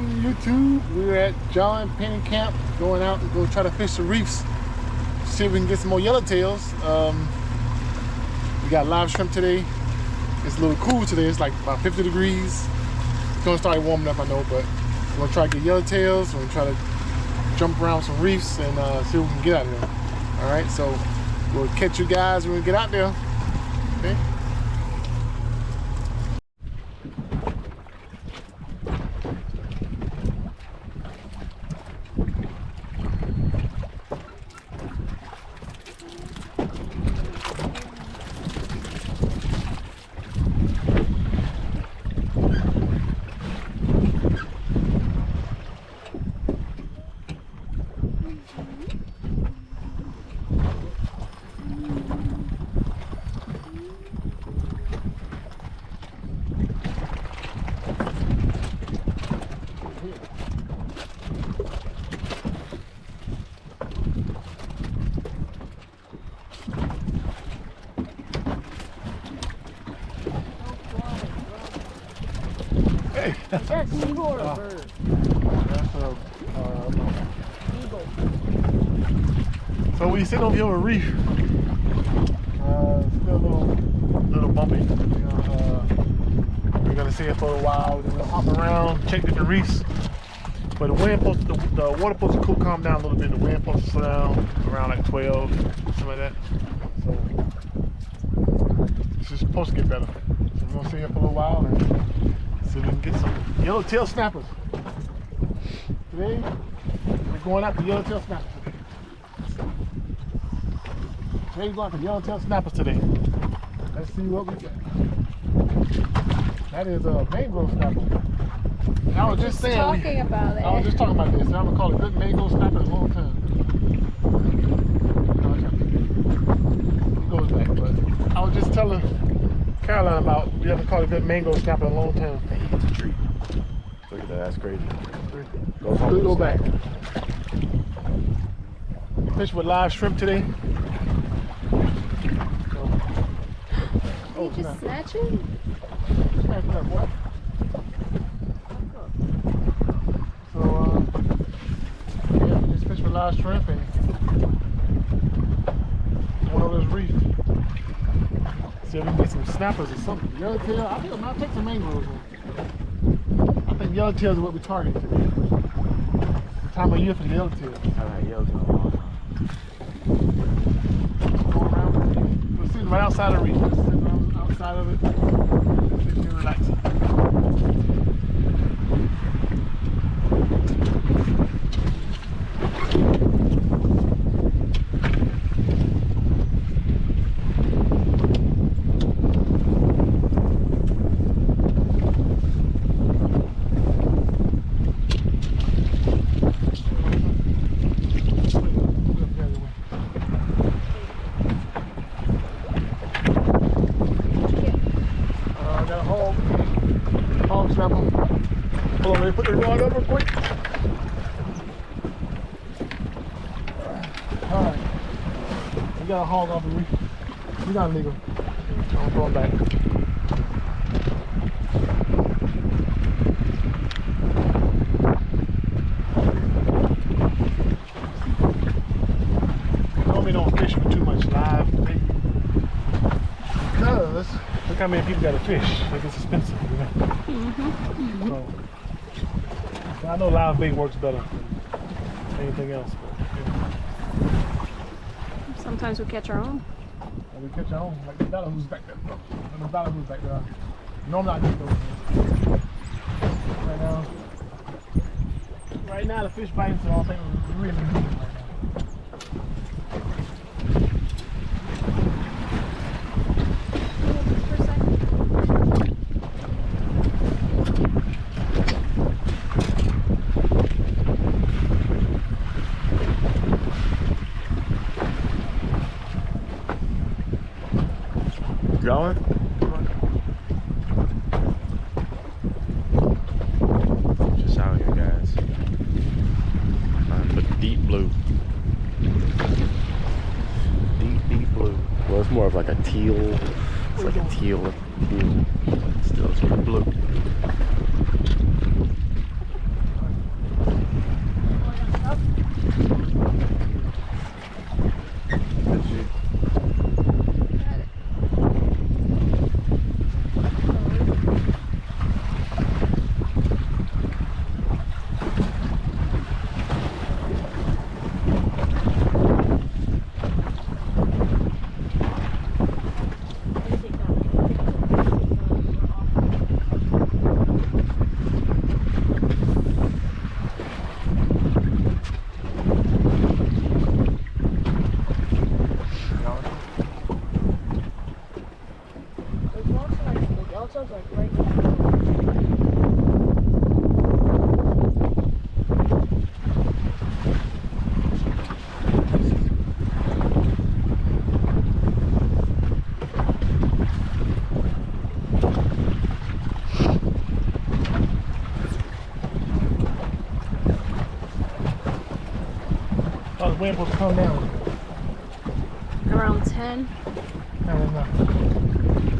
YouTube. We're at John Penny Camp, going out to go try to fish the reefs. See if we can get some more yellowtails. We got live shrimp today. It's a little cool today. It's like about 50 degrees. It's gonna start warming up, I know, but we're gonna try to get yellowtails. We're gonna try to jump around some reefs and see what we can get out of there. All right, so we'll catch you guys when we get out there. Okay. That's an eagle or a bird? That's a Eagle. So we sitting over here on a reef. Still a little bumpy. We're gonna sit here for a while. We're gonna hop around, check different reefs. But the water supposed to cool, calm down a little bit. The wind supposed to slow down around like 12, something like that. So this is supposed to get better. So we're gonna sit here for a little while and see if we can get some yellowtail snappers. Today, we're going out to yellowtail snappers. Today we're going to yellowtail snappers today. Let's see what we got. That is a mangrove snapper. And I was just saying, I was just talking about this. I'm gonna call it good mangrove snapper in a long time. It goes back, but I was just telling Caroline about we haven't caught a good mango snapper in a long time. Hey, it's a treat. Look at that, that's crazy. Go back. Fish with live shrimp today. You just snatch it? Snatch it up, boy. So, yeah, we just fish with live shrimp and one of those reefs. See if we can get some snappers or something. Yellowtail, I think I might take some mangroves. I think yellowtails are what we target today. The time of year for the yellowtail. Alright, yellowtail. Go around. We're sitting right outside the reef. We're sitting outside of it. Sitting here relaxing. Put the rod over quick. Alright. We got a hog off the reef. He's not illegal. I'll throw him back. Normally don't fish with too much live bait. Because look how many people got to fish. Like it's expensive, you know? So, I know live bait works better than anything else. But, yeah. Sometimes we catch our own. And we catch our own, like the ballyhoo's back there. And the ballyhoo's back there. Normally I get those. Right now the fish biting, so I think we're really moving right now. Going? Just out here, guys. But deep blue. Deep blue. Well, it's more of like a teal. It's like a teal. But still, it's blue. sun's like right Oh, the wind will come down. around 10. I don't know.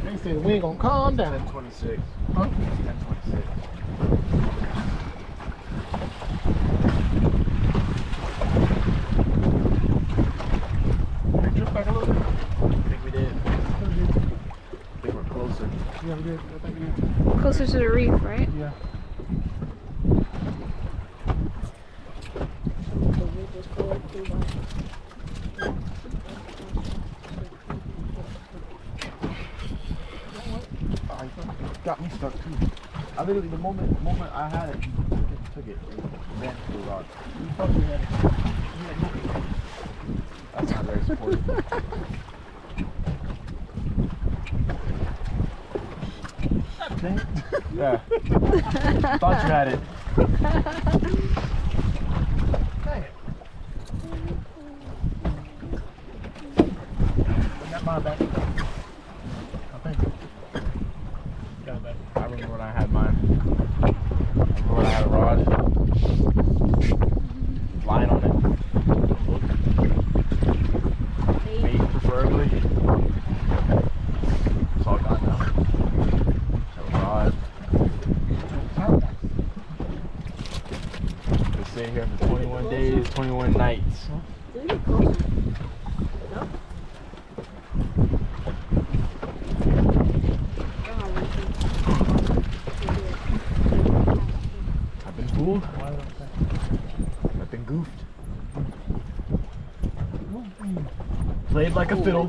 They say the wind gonna calm down. 10:26. Huh? 10:26. We drift back a little bit. I think we did. I think we're closer. Yeah, we did. I think we did. Closer to the reef, right? Yeah. Oh, you got me stuck too. I literally, the moment I had it, you took it. Ran to the rock. You thought you had it. That's not very supportive. Yeah. Thought you had it. Dang it. Bring that mine back. I think. Got it back. I remember when I had mine. I remember when I had a rod. Lying on it. Bait preferably. It's all gone now. Have a rod. Been sitting here for 21 days, 21 nights. Did we get closer? No. I've been fooled. I've been goofed. Played like a fiddle.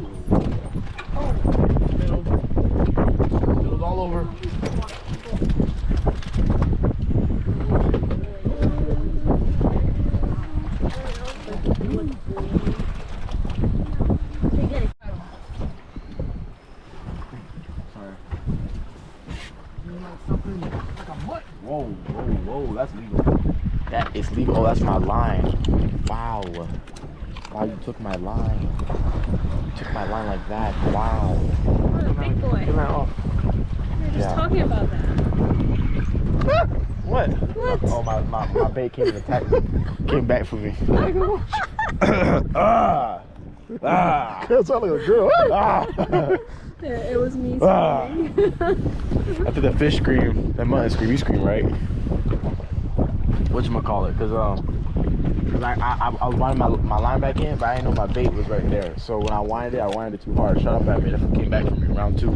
Fiddled. Fiddled all over. Sorry. Whoa, whoa, whoa, that's legal. That is legal. Oh, that's my line. Wow. Wow, you took my line. You took my line like that. Wow. What a big boy. Get that off. We were just Yeah. talking about that. What? What? Oh, my bait came and attacked me. Came back for me. Ah! Ah! That sounds like a girl. Ah! It was me Ah. screaming. After the fish scream, that mutton scream, you scream, right? Whatchamacallit? Cause I was winding my line back in, but I didn't know my bait was right there. So when I winded it too hard. Shut up at me. That's what came back from me round 2.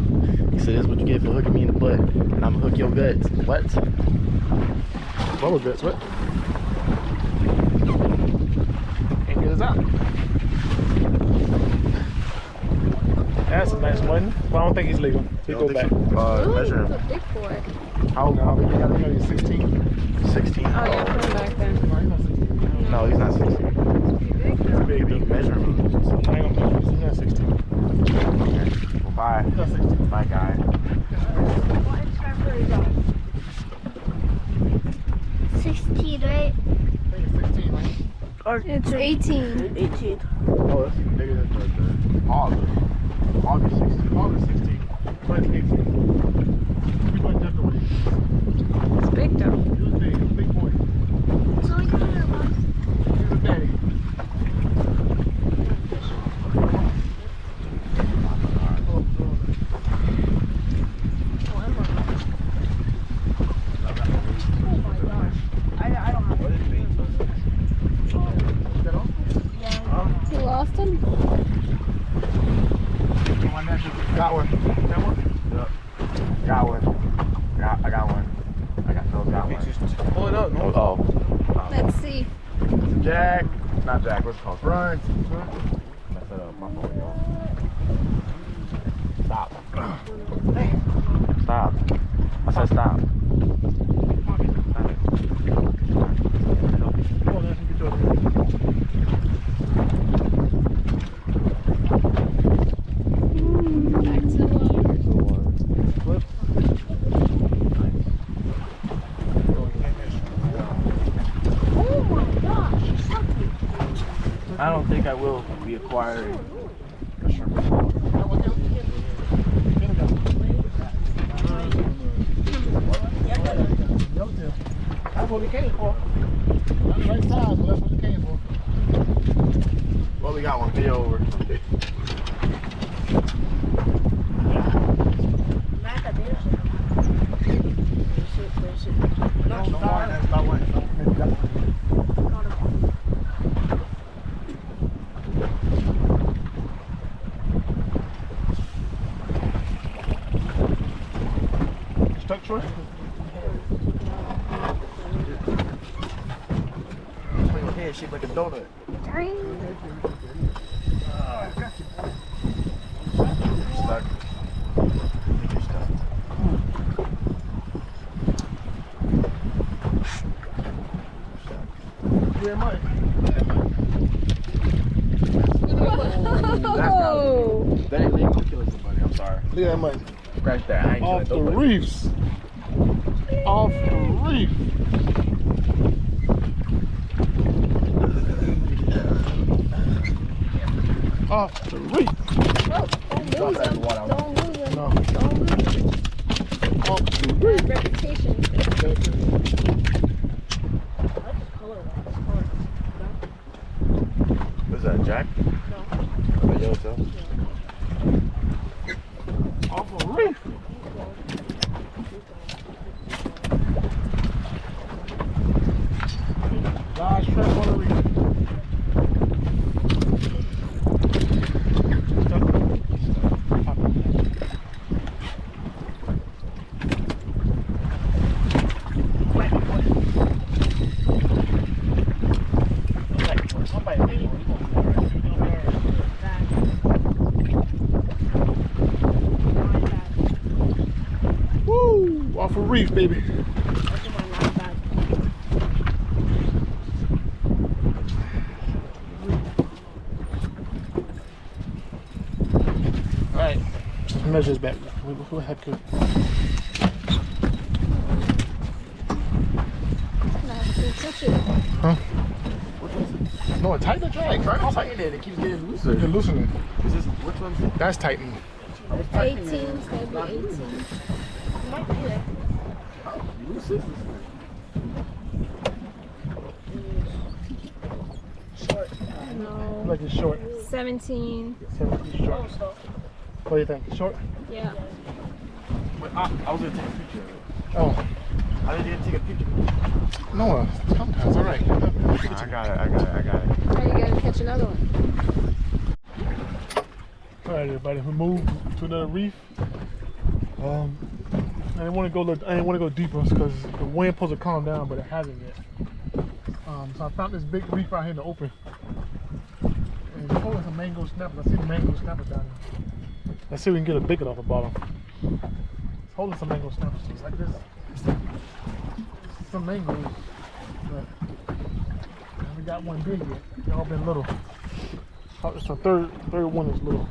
He said, "This is what you get for hooking me in the butt, and I'm gonna hook your guts." What? Bubble guts, what? Can't get us out. That's a nice one. Well, I don't think he's legal. He go back. Ooh, Measure it's a him. big boy. How No, old? but you gotta know he's 16. 16. Oh yeah, put him back then. No, he's not 16. No, he's not 16. Pretty big though. Big, Big big. measure him. I ain't gonna put he's not 16. Okay. Well, bye. He's not 16. Bye, guy. What instructor is that? 16, right? I think it's 16, right? It's 18. 18. Oh, that's even bigger than the hog. Hog is 16. August 16. But it's 18. We went just away. It's big though. He was big. He was a big boy. So we got a lot. He was a daddy. Oh my gosh. I don't have it. You lost him? Got one. That one? Yep. Got one. I got one. Got one. Pull it up. No? Oh. Let's see. Jack. Not Jack. What's it called? Front. Mess it up. My phone, y'all. Stop. Stop. I said stop. Stop it. Come on, let's get you up. I don't think I will be acquiring a shrimp. That's what we came for. That's the right size, but that's what we came for. Well, we got one video over. Stuck short? Your head shaped like a donut. Stuck. I think you're stuck. Yeah, Mike. That ain't legal killing somebody. I'm sorry. Look at that, Mike. Scratch that. I ain't Off the killing nobody. reefs. Off the reef. Off the reef. Don't lose them. Don't lose them. No. Don't lose them. Off the reef. Bad reputation. I like the color What's that, Jack? No. A yellow tail? Off the reef. Large shrimp on the reef. Woo! Off a reef, baby. Alright, measure this back. We'll head good. Huh? No, it tighten the drag. Try to tighten it. It keeps getting You looser. can loosen it. Is this, which one's it? That's tightening. 18, it's gonna be 18. Might be there. Loose is this thing? No. Like it's short. 17. 17 short. What do you think? Short? Yeah. Wait, I was gonna take a picture of it. Oh. I didn't take a picture. No, sometimes. All right. I got it. Now you gotta catch another one. All right, everybody. We moved to another reef. I didn't want to go deeper because the wind supposed to calm down, but it hasn't yet. So I found this big reef out here in the open. And it's holding some mango snappers. I see the mango snappers down there. Let's see if we can get a big one off the bottom. It's holding some mango snappers just like this. Some mangoes, but I haven't got one big yet. They all been little. It's the third one is little.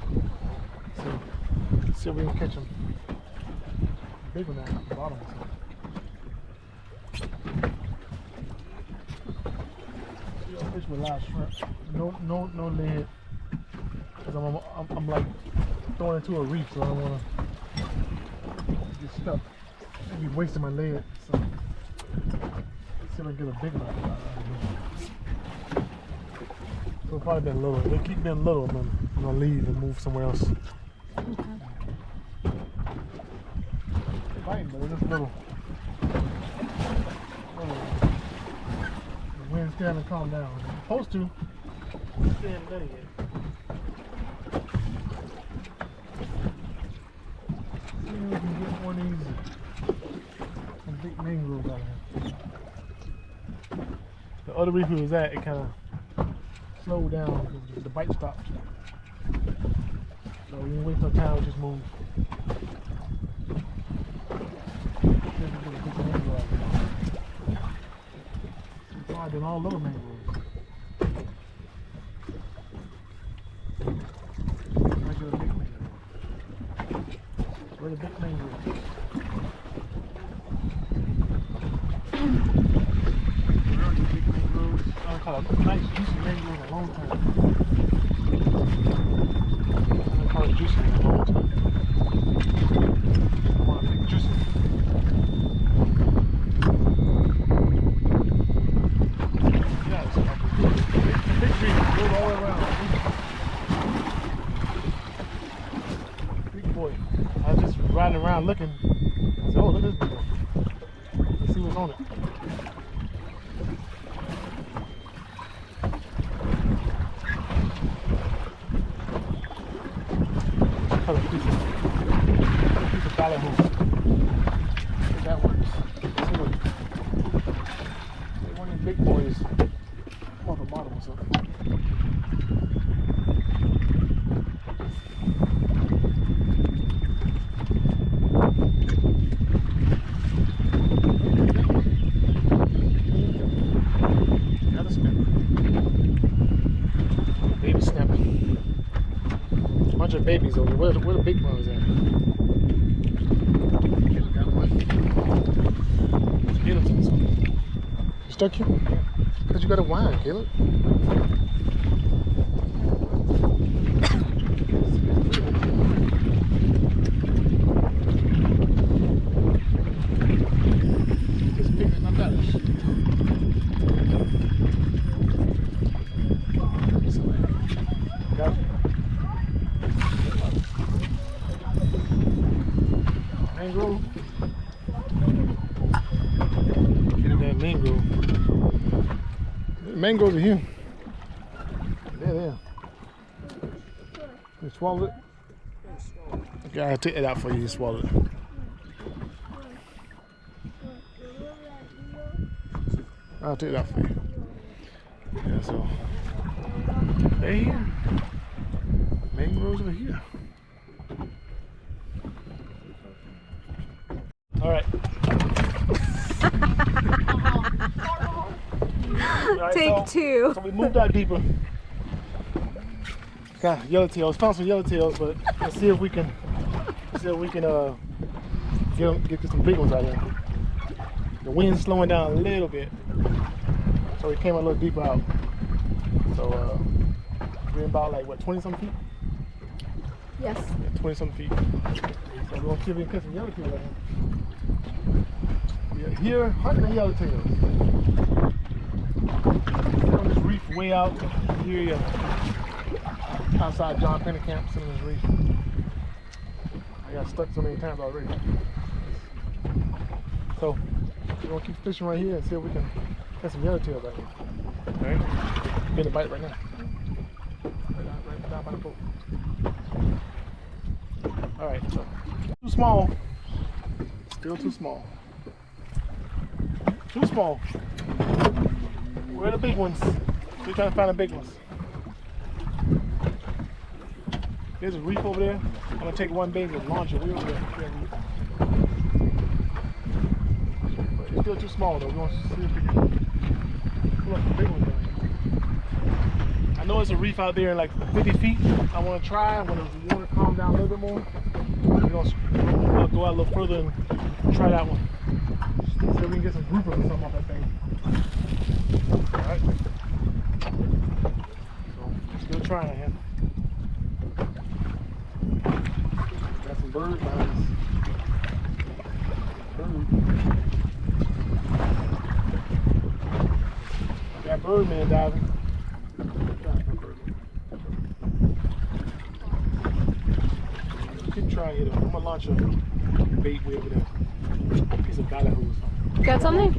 So let's see if we can catch them. Big one at the bottom. Fish with live shrimp. No lid. Cause I'm like throwing into a reef, so I don't want to get stuck. I'd be wasting my lid. So let's see if I can get a big one. So it's probably been little. They keep being little, and then I'm gonna leave and move somewhere else. They're biting, but they're just little. The wind's starting to calm down. It's supposed to. It's still ain't done it yet. See if we can get one of these. Some big mangroves out here. The other reef we was at, it kind of slowed down because the bite stopped. So we didn't wait for time, we just moved. I've been all over mangroves. Right to the big mangrove. Where the big mangrove? Where are the big mangroves? I call them nice juicy mango in a long time. I haven't caught it juicy in a long time. I want a big juicy. Yeah, it's like a big reef, goes all the way around. Big boy. I was just riding around looking. I said, oh, look at this big one. Let's see what's on it. Cut a piece of ballyhoo. If that works. Let's see what one of these big boys. I'm on the bottom or something. Got a snapper. Baby snapper. Bunch of babies over. Where the big ones at? Got one. Caleb's on something. You stuck here? Because you got a wine, Caleb. Just pick it, not that. Got it. Mango. Get in that mango. The mangoes are here. They're there. You swallowed it? Okay, I'll take it out for you. You swallowed it. I'll take it out for you. Yeah, so they're here. Mangoes are here. All right. Take two. So we moved out deeper. Got yellowtails. Found some yellowtails, but let's see if we can get some big ones out here. The wind's slowing down a little bit, so we came a little deeper out. So we're about like what, 20-some feet? Yes. Yeah, 20-some feet. So we're gonna see if we can catch some yellowtails out here. Yeah, here hunting the yellowtails. On this reef way out here, yeah. Outside John Pennekamp, sitting on this reef. I got stuck so many times already. So we're gonna keep fishing right here and see if we can catch some yellowtails out here. Alright? Getting a bite right now. Right down by the boat. Alright, so too small. Still too small. Too small. Where are the big ones? We're trying to find the big ones. There's a reef over there. I'm gonna take one baby and launch it. We're over there. But it's still too small though. We want to see if we can pull up the big ones down here. I know it's a reef out there in like 50 feet. I want to try when the water calms down a little bit more. We're gonna go out a little further and try that one. See if we can get some groupers or something off that thing. Alright. So, still trying here. Got some birds behind us. Got birdman diving. Keep trying here though. I'm gonna launch a bait way over there. A piece of ballyhoo or something. Got something?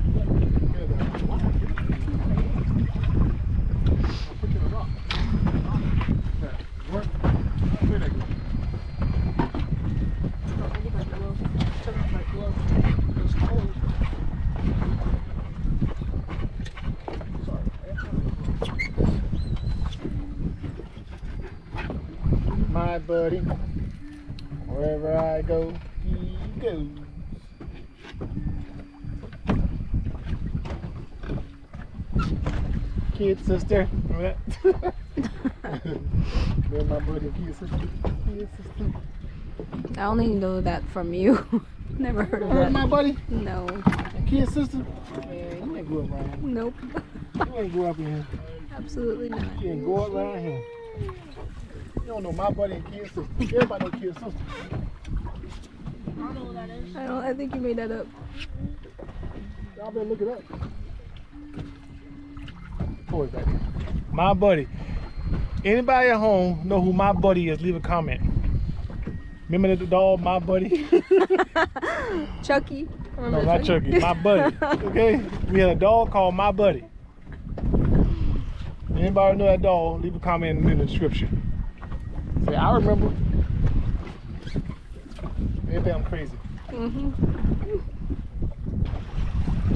My buddy, wherever I go, he goes. Kid sister, remember that? Me and my buddy, kid sister, kid sister. I only know that from you. Never heard of Heard that. my buddy? No. Kid sister? Yeah, you ain't grew up around here. Nope. You ain't grew up in here. Absolutely not. You can go around here. You don't know my buddy and kid sister. Everybody know kid sister. I don't know what that is. I think you made that up. Y'all better look it up. Who is that? My buddy. Anybody at home know who my buddy is? Leave a comment. Remember the dog, my buddy? Chucky. No, not Chucky. My buddy. Okay? We had a dog called my buddy. Anybody know that dog? Leave a comment in the description. Say, I remember. Maybe I'm crazy. Mm-hmm.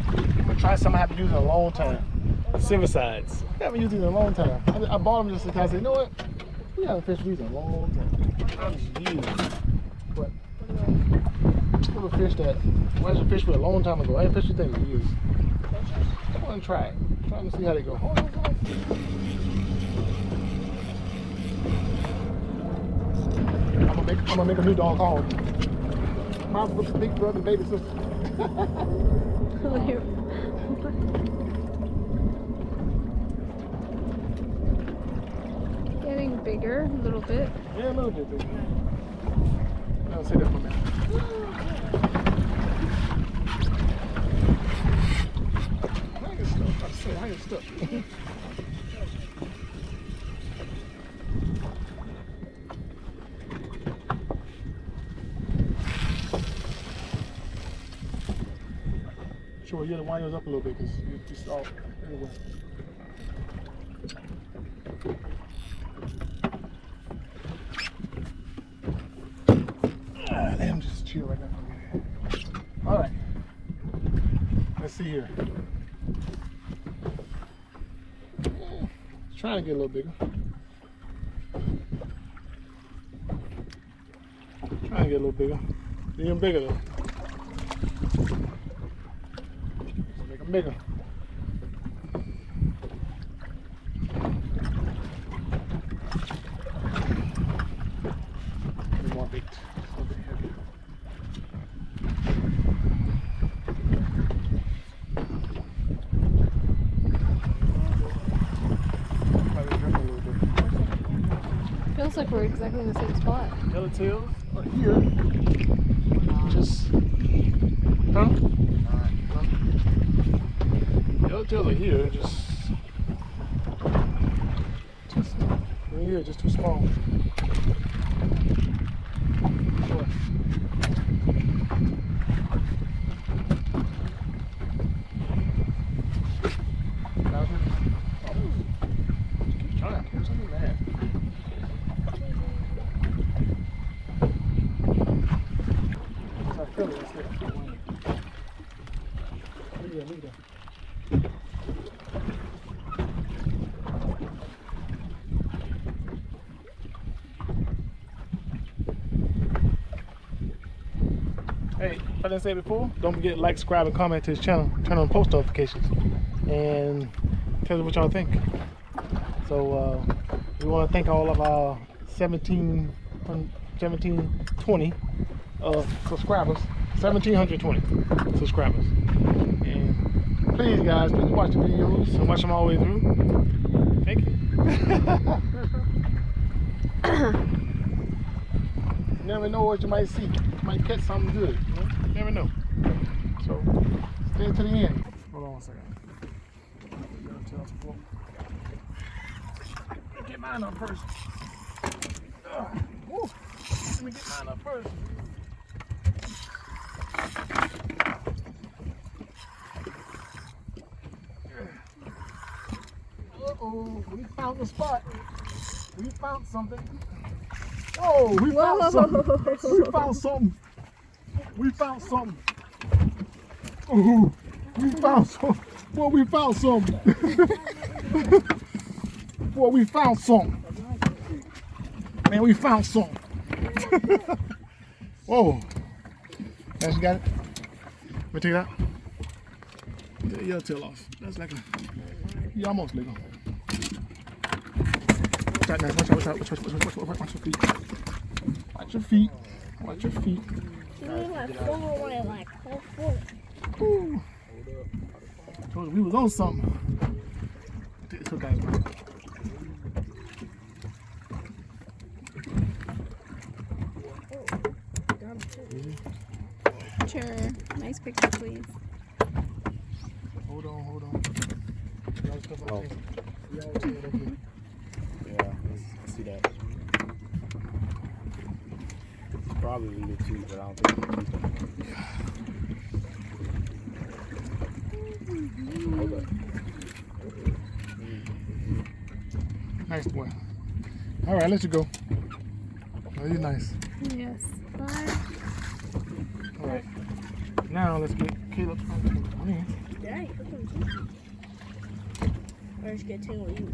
I'm gonna try something I haven't used in a long time. Silversides. I haven't used these in a long time. I bought them just because I said, you know what? We haven't fished these in a long time. I just used them. But never fished that. I actually fished with a long time ago. I ain't fished these things in years. I want to try it. I'm trying to see how they go. I'm gonna make a new dog call. My big brother and baby sister. Getting bigger a little bit. Yeah, a little bit bigger. I'll say that for a minute. I get stuck. I said I get stuck. Sure, you gotta wind yours up a little bit because you just all anyway. Let him just chill right now. All right. Let's see here. Trying to get a little bigger. Trying to get a little bigger. Even bigger though. Make them bigger. More bait. A little bit heavier. Probably drink a little bit. Feels like we're exactly in the same spot. Yellowtails are here. Just, huh? Yellowtails are here. They're here, just too small. Sure. Keep trying. Keep something mad. I feel it. It's like, look at that. Hey, if I didn't say it before, don't forget to like, subscribe, and comment to this channel. Turn on post notifications and tell us what y'all think. So we want to thank all of our 1720 subscribers, 1720 subscribers. And please, guys, please watch the videos and watch them all the way through. Thank you. You never know what you might see. You might catch something good. You know? You never know. So stay to the end. Hold on one second. Get mine up first. Let me get mine up first. Uh-oh, we found the spot. We found something. Oh, we found something. We found something. We found something. Oh, we found something. Boy, we found something. Boy, we found something. Man, we found something. Whoa. Now you got it? Let me take it out. Get your tail off. That's like a, you almost let go. Watch out now, watch your feet. Watch your feet. Watch your feet. Ooh. Told you we was on something. Take this hook out. Sure. Nice picture, please. Hold on. Y'all stuff Oh. up there. Y'all see it up here. Yeah, let's see that. Probably leave it too, but I don't think we can keep it. Hold up. Nice boy. All right, let you go. Oh, you're nice. Yes. Bye. All right. Now let's get Caleb. Dang, look at him. Or just get tuned with you.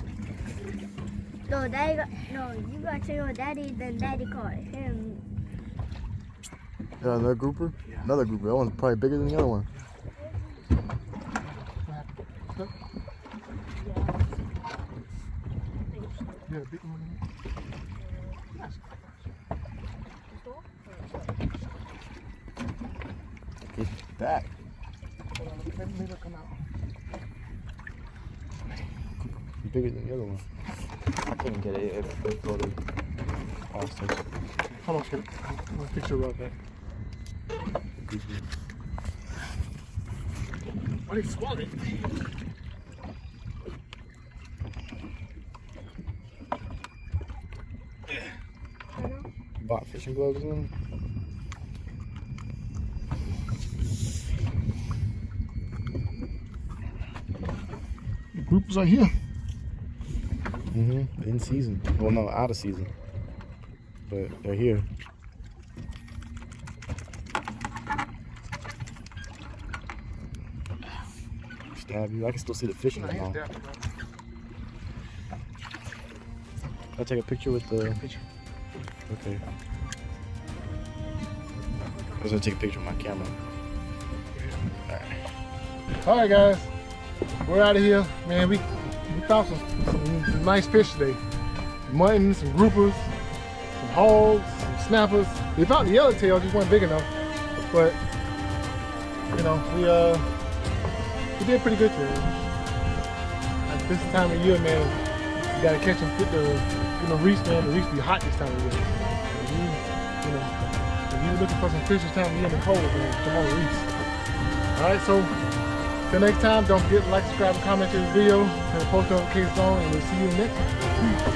No, you got to your daddy, then daddy caught him. Yeah, another grouper? Yeah. Another grouper. That one's probably bigger than the other one. Yeah, big one. It's back. Hold on, maybe it'll come out. Bigger than the other one. I couldn't get it if we go to Austin. Hold on, Caleb. I'm gonna fix your rug back. Why did he swallow it? Bought fishing gloves in. The groupers are here. In season. Well, no, out of season. But they're here. Stab you. I can still see the fish in No, the he's mouth. definitely right. I'll take a picture with the. Picture. Okay. I was gonna take a picture with my camera. All right, guys, we're out of here, man. We found some nice fish today. Some muttons, some groupers, some hogs, some snappers. We found the yellowtail, just wasn't big enough. But you know, we did pretty good today. At this time of year, man, you gotta catch them with the reefs, man. The reefs be hot this time of year. If you're looking for some fish this time of year in the cold, man, come on the reefs. All right, so till next time, don't forget to like, subscribe, and comment to this video, turn the post notifications on, and we'll see you next time.